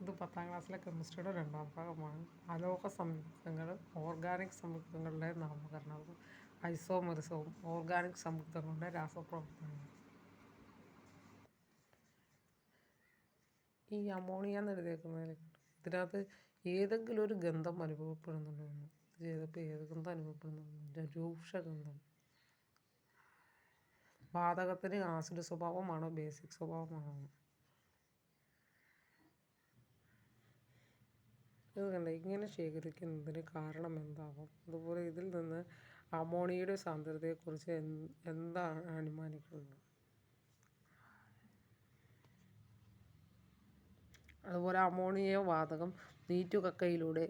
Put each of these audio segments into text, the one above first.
ഇത് 10ാം ക്ലാസ്സിലെ കെമിസ്ട്രിയുടെ 2ാം ഭാഗമാണ്. അലോഹ സംയുക്തങ്ങൾ, ഓർഗാനിക് സംയുക്തങ്ങളുടെ നാമകരണവും ഐസോമെറിസവും ഓർഗാനിക് സംയുക്തങ്ങളുടെ രാസപ്രവർത്തനവും. ഈ അമോണിയ എന്ന് എഴുതിയേക്കുന്നതിൽ ഇതിനകത്ത് ഏതെങ്കിലും ഒരു ഗന്ധം അനുഭവപ്പെടുന്നുണ്ടോ? ഇത് ചെയ്തപ്പോൾ ഏത് ഗന്ധം അനുഭവപ്പെടുന്നുണ്ടോ? രൂക്ഷഗന്ധം. വാതകത്തിന് ആസിഡ് സ്വഭാവമാണോ ബേസിക് സ്വഭാവമാണോ? ഇത് കണ്ട ഇങ്ങനെ ശേഖരിക്കുന്നതിന് കാരണം എന്താകും? അതുപോലെ ഇതിൽ നിന്ന് അമോണിയയുടെ സാന്ദ്രതയെക്കുറിച്ച് എന്താണ് അനുമാനിക്കുന്നത്? അതുപോലെ അമോണിയ വാതകം നീറ്റുകക്കയിലൂടെ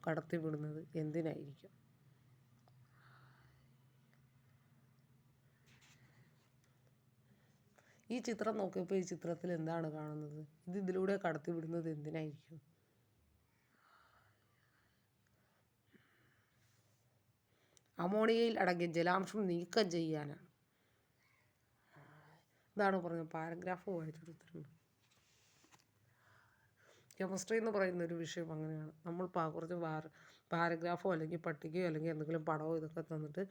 കടത്തിവിടുന്നത് എന്തിനായിരിക്കും? ഈ ചിത്രം നോക്കിയപ്പോൾ ഈ ചിത്രത്തിൽ എന്താണ് കാണുന്നത്? ഇത് ഇതിലൂടെ കടത്തിവിടുന്നത് എന്തിനായിരിക്കും? അമോണിയയിൽ അടങ്ങിയ ജലാംശം നീക്കം ചെയ്യാനാണ്. ഇതാണ് പറഞ്ഞത്. പാരഗ്രാഫ് വായിച്ചിട്ട് ഉത്തരം. കെമിസ്ട്രി എന്ന് പറയുന്ന ഒരു വിഷയം അങ്ങനെയാണ്. നമ്മൾ കുറച്ച് പാരഗ്രാഫോ അല്ലെങ്കിൽ പട്ടികയോ അല്ലെങ്കിൽ എന്തെങ്കിലും പടമോ ഇതൊക്കെ തന്നിട്ട്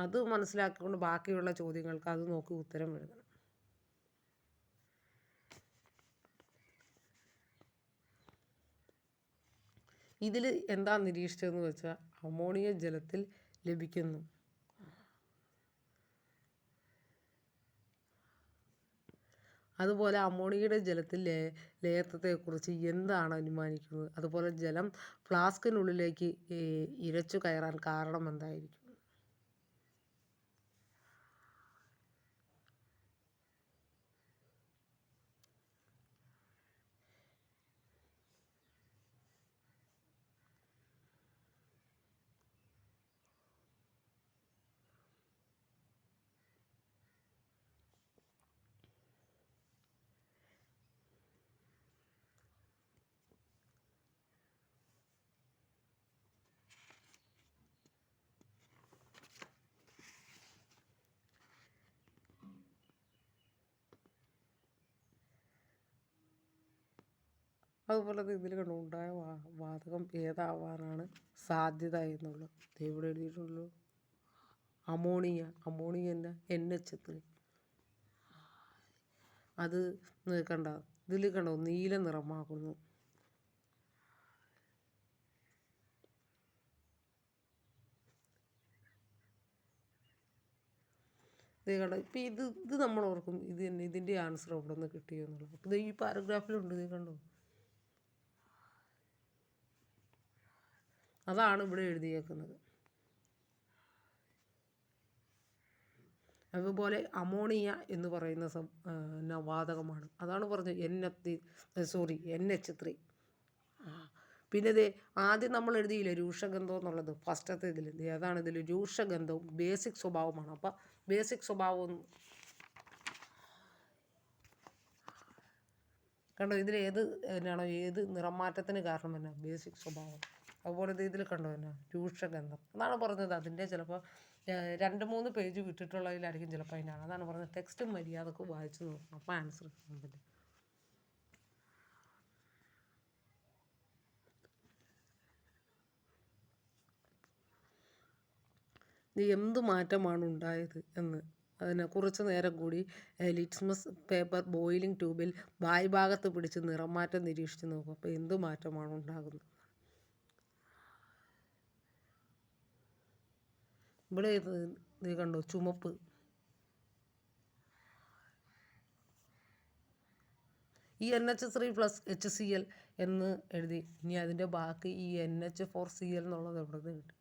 അത് മനസ്സിലാക്കിക്കൊണ്ട് ബാക്കിയുള്ള ചോദ്യങ്ങൾക്ക് അത് നോക്കി ഉത്തരം എഴുതണം. ഇതിൽ എന്താ നിരീക്ഷിച്ചതെന്ന് വെച്ചാൽ അമോണിയ ജലത്തിൽ ലഭിക്കുന്നു. അതുപോലെ അമോണിയയുടെ ജലത്തിൽ ലയത്വത്തെക്കുറിച്ച് എന്താണ് അനുമാനിക്കുന്നത്? അതുപോലെ ജലം ഫ്ലാസ്കിനുള്ളിലേക്ക് ഇരച്ചു കയറാൻ കാരണം എന്തായിരിക്കും? അതുപോലെ ഇതിൽ കണ്ടു ഉണ്ടായ വാതകം ഏതാവാനാണ് സാധ്യത എന്നുള്ളത് ഇവിടെ എഴുതിയിട്ടുള്ളൂ. അമോണിയ തന്നെ NH3. അത് കണ്ട ഇതിൽ കണ്ടോ നീല നിറമാകുന്നു. ഇത് കണ്ടോ ഇപ്പം ഇത് നമ്മൾ ഓർക്കും ഇത് തന്നെ ഇതിൻ്റെ ആൻസർ എവിടെ നിന്ന് കിട്ടിയെന്നുള്ളത്. അപ്പോൾ ഈ പാരഗ്രാഫിലുണ്ട്. ഇത് കണ്ടോ, അതാണ് ഇവിടെ എഴുതിയേക്കുന്നത്. അതുപോലെ അമോണിയ എന്ന് പറയുന്ന വാതകമാണ്. അതാണ് പറഞ്ഞത് NH3. പിന്നെ ഇത് ആദ്യം നമ്മൾ എഴുതിയില്ലേ രൂക്ഷഗന്ധം എന്നുള്ളത് ഫസ്റ്റത്തെ ഇതിൽ. ഏതാണ് ഇതിൽ? രൂക്ഷഗന്ധവും ബേസിക് സ്വഭാവമാണ്. അപ്പം ബേസിക് സ്വഭാവം കണ്ടോ ഇതിൽ എന്നാണോ ഏത് നിറമാറ്റത്തിന് കാരണം തന്നെ ബേസിക് സ്വഭാവം. അതുപോലെ ഇതിൽ കണ്ടോ തന്നെ രൂക്ഷഗന്ധം. അതാണ് പറഞ്ഞത്. അതിൻ്റെ ചിലപ്പോൾ 2-3 പേജ് വിട്ടിട്ടുള്ളതിലായിരിക്കും ചിലപ്പോൾ അതിനാണ്. അതാണ് പറഞ്ഞത് ടെക്സ്റ്റ് മര്യാദക്ക് വായിച്ച് നോക്കണം. അപ്പോൾ ആൻസർ കിട്ടാൻ പറ്റും. എന്ത് മാറ്റമാണ് ഉണ്ടായത് എന്ന് അതിന് കുറച്ച് നേരം കൂടി ലിറ്റ്മസ് പേപ്പർ ബോയിലിംഗ് ട്യൂബിൽ വായ്ഭാഗത്ത് പിടിച്ച് നിറമാറ്റം നിരീക്ഷിച്ച് നോക്കും. അപ്പോൾ എന്ത് മാറ്റമാണ് ഉണ്ടാകുന്നത്? ഇവിടെ ഇത് കണ്ടോ ചുമപ്പ്. ഈ NH3+HCl എന്ന് എഴുതി. ഇനി അതിൻ്റെ ബാക്കി ഈ NH4Cl എന്നുള്ളത് എവിടെ നിന്ന് കിട്ടും?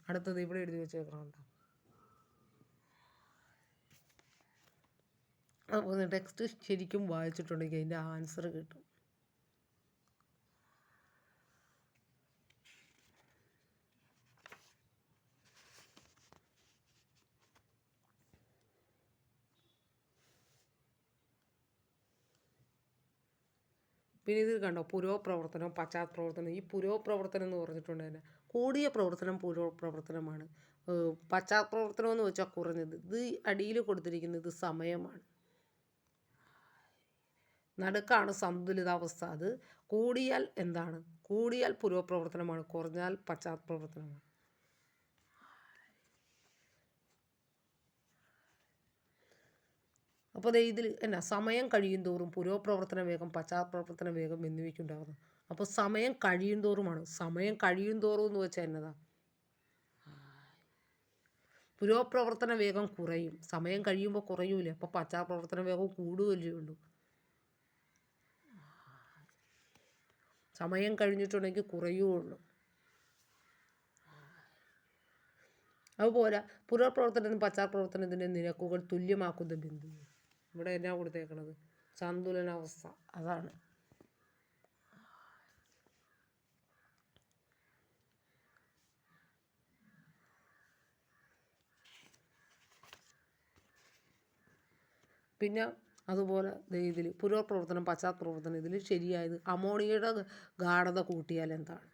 അടുത്തത് ഇവിടെ എഴുതി വെച്ചേക്കണുണ്ടോ? അപ്പോൾ ടെക്സ്റ്റ് ശരിക്കും വായിച്ചിട്ടുണ്ടെങ്കിൽ അതിൻ്റെ ആൻസർ കിട്ടും. പിന്നെ ഇത് കണ്ടോ പുരോപ്രവർത്തനം പശ്ചാത്തലപ്രവർത്തനം. ഈ പുരോപ്രവർത്തനം എന്ന് പറഞ്ഞിട്ടുണ്ട് തന്നെ കൂടിയ പ്രവർത്തനം പുരോപ്രവർത്തനമാണ്. പശ്ചാത്തലപ്രവർത്തനം എന്ന് വെച്ചാൽ കുറഞ്ഞത്. ഇത് അടിയിൽ കൊടുത്തിരിക്കുന്നത് സമയമാണ്. നടുക്കാണ് സന്തുലിതാവസ്ഥ. അത് കൂടിയാൽ എന്താണ്? കൂടിയാൽ പുരോപ്രവർത്തനമാണ്, കുറഞ്ഞാൽ പശ്ചാത്തലപ്രവർത്തനമാണ്. അപ്പോൾ ദേ ഇതിൽ എന്നാ സമയം കഴിയും തോറും പുരോപ്രവർത്തന വേഗം, പശ്ചാത്തലപ്രവർത്തന വേഗം എന്നിവയ്ക്കുണ്ടാകുന്നു. അപ്പോൾ സമയം കഴിയും തോറുമാണ്. സമയം കഴിയും തോറും എന്ന് വെച്ചാൽ എന്നതാ? പുരോപ്രവർത്തന വേഗം കുറയും. സമയം കഴിയുമ്പോൾ കുറയൂലേ, അപ്പോൾ പശ്ചാത്തലപ്രവർത്തന വേഗം കൂടുകയല്ലേ ഉള്ളൂ. സമയം കഴിഞ്ഞിട്ടുണ്ടെങ്കിൽ കുറയുകയുള്ളൂ. അതുപോലെ പുരോപ്രവർത്തനത്തിനും പശ്ചാത്തലപ്രവർത്തനത്തിൻ്റെ നിരക്കുകൾ തുല്യമാക്കുന്ന ബിന്ദു. ഇവിടെ എന്നാ കൊടുത്തേക്കണത്? സന്തുലനാവസ്ഥ. അതാണ്. പിന്നെ അതുപോലെ ഇതിൽ പുരോപ്രവർത്തനം, പശ്ചാത്തലപ്രവർത്തനം ഇതിൽ ശരിയായത് അമോണിയയുടെ ഗാഢത കൂട്ടിയാൽ എന്താണ്?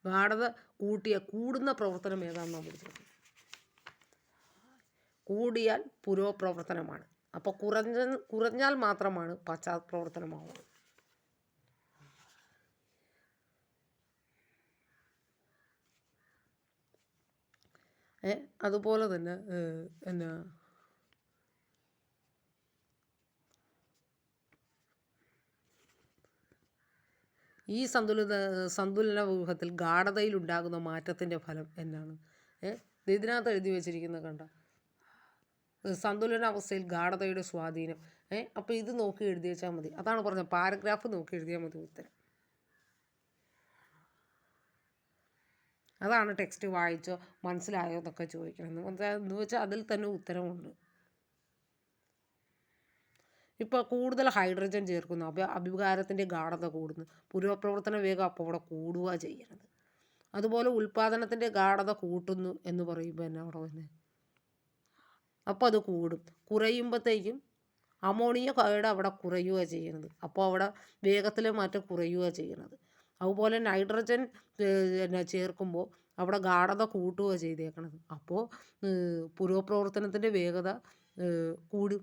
ഗാഢത കൂടുന്ന പ്രവർത്തനം ഏതാണെന്നാണ് വിളിച്ചത്? കൂടിയാൽ പുരോപ്രവർത്തനമാണ്. അപ്പോൾ കുറഞ്ഞാൽ മാത്രമാണ് പശ്ചാത്തലപ്രവർത്തനമാവുന്നത്. അതുപോലെ തന്നെ എന്നാ ഈ സന്തുലന വ്യൂഹത്തിൽ ഗാഢതയിൽ ഉണ്ടാകുന്ന മാറ്റത്തിൻ്റെ ഫലം എന്നാണ്? ഇതിനകത്ത് എഴുതി വെച്ചിരിക്കുന്നത് കണ്ട, സന്തുലനാവസ്ഥയിൽ ഗാഢതയുടെ സ്വാധീനം. അപ്പോൾ ഇത് നോക്കി എഴുതി വെച്ചാൽ മതി. അതാണ് പറഞ്ഞത്, പാരഗ്രാഫ് നോക്കി എഴുതിയാൽ മതി ഉത്തരം. അതാണ് ടെക്സ്റ്റ് വായിച്ചോ മനസ്സിലായോ എന്നൊക്കെ ചോദിക്കണം. എന്ന് വെച്ചാൽ അതിൽ തന്നെ ഉത്തരമുണ്ട്. ഇപ്പോൾ കൂടുതൽ ഹൈഡ്രജൻ ചേർക്കുന്നു, അഭികാരത്തിൻ്റെ ഗാഢത കൂടുന്നു, പുരോപ്രവർത്തന വേഗം അപ്പോൾ അവിടെ കൂടുക ചെയ്യുന്നത്. അതുപോലെ ഉൽപ്പാദനത്തിൻ്റെ ഗാഢത കൂട്ടുന്നു എന്ന് പറയുമ്പോൾ എന്നാ അവിടെ തന്നെ? അപ്പോൾ അത് കൂടും. കുറയുമ്പോഴത്തേക്കും അമോണിയയുടെ അവിടെ കുറയുക ചെയ്യുന്നത്. അപ്പോൾ അവിടെ വേഗത്തിലെ മാറ്റം കുറയുക ചെയ്യുന്നത്. അതുപോലെ നൈട്രജൻ ചേർക്കുമ്പോൾ അവിടെ ഗാഢത കൂട്ടുക ചെയ്തേക്കണത്. അപ്പോൾ പുരോപ്രവർത്തനത്തിൻ്റെ വേഗത കൂടും.